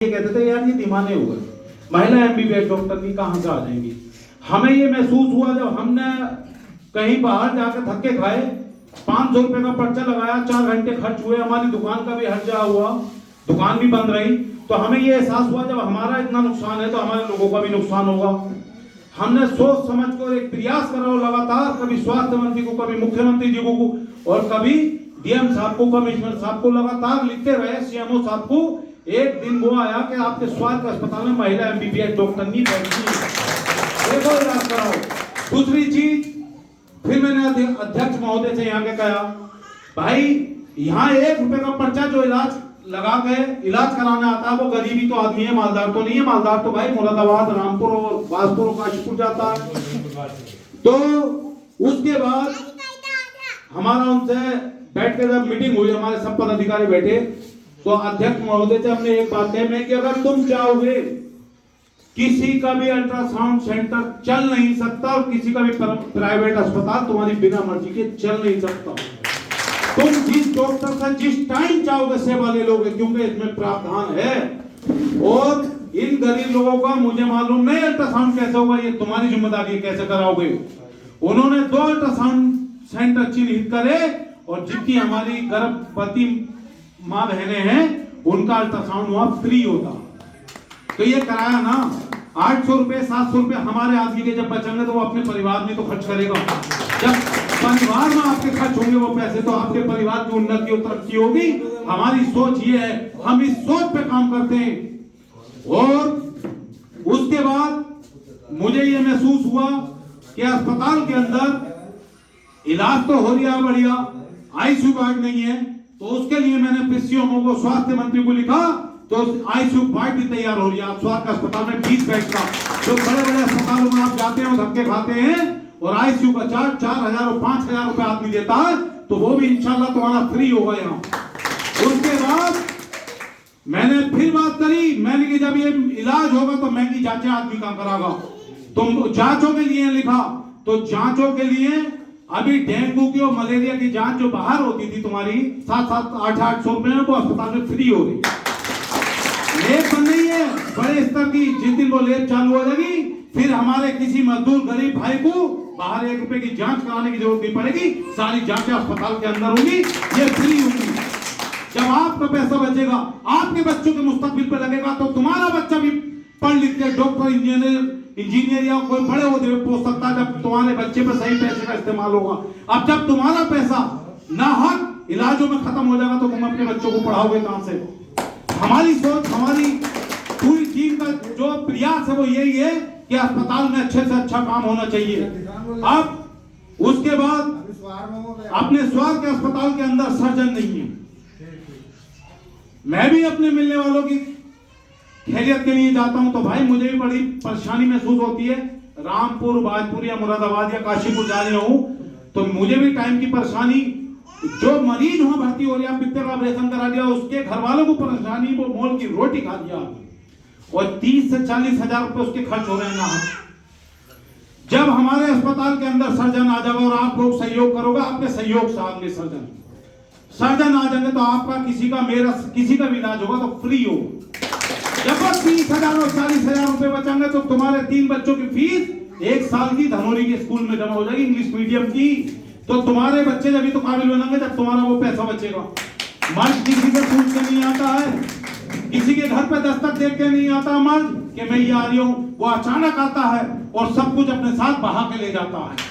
ये कहते थे यार ये दीवाने हो गए, महिला एमबीबीएस डॉक्टर की कहां से आ जाएंगी। हमें ये महसूस हुआ जब हमने कहीं बाहर जाकर धक्के खाए, 500 रुपए का पर्चा लगाया, 4 घंटे खर्च हुए, हमारी दुकान का भी हर्जा हुआ, दुकान भी बंद रही, तो हमें ये एहसास हुआ जब हमारा इतना नुकसान है तो हमारे लोगों का भी नुकसान होगा। हमने सोच समझ कर एक प्रयास करा लगातार, कभी स्वास्थ्य मंत्री को, कभी मुख्यमंत्री जी को और कभी डीएम साहब को, कमिश्नर साहब को लगातार लिखते रहे, सीएमओ साहब को। एक दिन वो आया कि आपके स्वास्थ्य अस्पताल में महिला एमबीबीएस डॉक्टर नहीं बैठती, देखो इलाज कराओ। दूसरी चीज, फिर मैंने अध्यक्ष महोदय से यहाँ के कहा, भाई यहाँ 1 रुपए का पर्चा जो इलाज लगा के इलाज कराने आता है वो गरीबी तो आदमी है, मालदार तो नहीं है। मालदार तो भाई मुरादाबाद, रामपुर और बाजपुर और काशीपुर जाता है। तो उसके बाद हमारा उनसे बैठ के जब मीटिंग हुई, हमारे सब पदाधिकारी बैठे, तो अध्यक्ष महोदय से हमने एक बात कही कि अगर तुम चाहोगे किसी का भी अल्ट्रासाउंड सेंटर चल नहीं सकता और किसी का भी प्राइवेट अस्पताल तुम्हारी बिना मर्जी के चल नहीं सकता। तुम जिस डॉक्टर से जिस टाइम चाहोगे सेवा ले लोगे, क्योंकि इसमें प्रावधान है। और इन गरीब लोगों का मुझे मालूम नहीं अल्ट्रासाउंड कैसे होगा, ये तुम्हारी जिम्मेदारी, कैसे कराओगे। उन्होंने 2 अल्ट्रासाउंड सेंटर चिन्हित करे और जितनी हमारी गर्भवती माँ बहनें हैं उनका अल्ट्रासाउंड वहां फ्री होता। तो ये कराया ना, 800 रुपए 700 रुपए हमारे आदमी के जब बचेंगे तो वो अपने परिवार में तो खर्च करेगा। जब परिवार में आपके खर्च होंगे वो पैसे, तो आपके परिवार की उन्नति और तरक्की होगी। हमारी सोच ये है, हम इस सोच पे काम करते हैं। और उसके बाद मुझे ये महसूस हुआ कि अस्पताल के अंदर इलाज तो हो रहा बढ़िया, आईसीयू वार्ड नहीं है, तो उसके लिए मैंने पीसीएमओ को, स्वास्थ्य मंत्री को लिखा, तो आईसीयू वार्ड भी तैयार हो रही है। आप स्वास्थ्य अस्पताल में 20 बेड का, जो बड़े बड़े अस्पतालों में आप जाते हैं धक्के खाते हैं और आईसीयू का चार्ज 4000 और 5000 रुपए आदमी देता है, तो वो भी इंशाल्लाह तुम्हारा फ्री होगा यहाँ। उसके बाद मैंने फिर बात करी, मैंने कि जब ये इलाज होगा तो महंगी जांचें आदमी कहाँ करागा। तुम जांचों के लिए लिखा, तो जांचों के लिए अभी डेंगू की और मलेरिया की जांच जो बाहर होती थी तुम्हारी 700 800 रुपए में, वो अस्पताल में फ्री हो रही। लेब बन रही है बड़े स्तर की, जिस दिन वो लेब चालू हो जाएगी फिर हमारे किसी मजदूर गरीब भाई को बाहर 1 रुपए की जांच कराने की जरूरत नहीं पड़ेगी, सारी जांचें अस्पताल के अंदर होंगी, ये फ्री होगी। जब आपका पैसा बचेगा, आपके बच्चों के मुस्तकबिल पे लगेगा, तो तुम्हारा बच्चा भी पढ़ लिख के डॉक्टर, इंजीनियर या कोई बड़े ओहदे पे पहुंच सकता है, जब तुम्हारे बच्चे पे सही पैसे का इस्तेमाल होगा। अब जब तुम्हारा पैसा नाहक इलाजों में खत्म हो जाएगा तो तुम अपने बच्चों को पढ़ाओगे कहां से। हमारी सोच, हमारी पूरी टीम का जो प्रयास है वो यही है कि अस्पताल में अच्छे से अच्छा काम होना चाहिए। अब उसके बाद अपने स्वास्थ्य के अस्पताल के अंदर सर्जन नहीं है। मैं भी अपने मिलने वालों की खैरियत के लिए जाता हूं तो भाई मुझे भी बड़ी परेशानी महसूस होती है। रामपुर, बाजपुर या मुरादाबाद या काशीपुर जा रहे हूं तो मुझे भी टाइम की परेशानी। जो मरीज वहां भर्ती हो रहा, पित्ते का ऑपरेशन करा दिया, उसके घर वालों को परेशानी, वो मोल की रोटी खा दिया और 30 से 40 हजार रुपए उसके खर्च हो रहे हैं ना। जब हमारे अस्पताल के अंदर सर्जन आ जाएगा और आप लोग सहयोग करोगे, आपके सहयोग से आगे सर्जन आ जाएंगे तो आपका किसी का, मेरा किसी का भी इलाज होगा तो फ्री हो। जब 30,000 और 40,000 रुपए बचाएंगे तो तुम्हारे 3 बच्चों की फीस 1 साल की धनौरी के स्कूल में जमा हो जाएगी, इंग्लिश मीडियम की। तो तुम्हारे बच्चे जब तो काबिल बनेंगे जब तुम्हारा वो पैसा बचेगा। मर्द किसी से पूछ के नहीं आता है, किसी के घर पे दस्तक देख के नहीं आता मर्द कि मैं ये आ रही हूं, वो अचानक आता है और सब कुछ अपने साथ बहा के ले जाता है।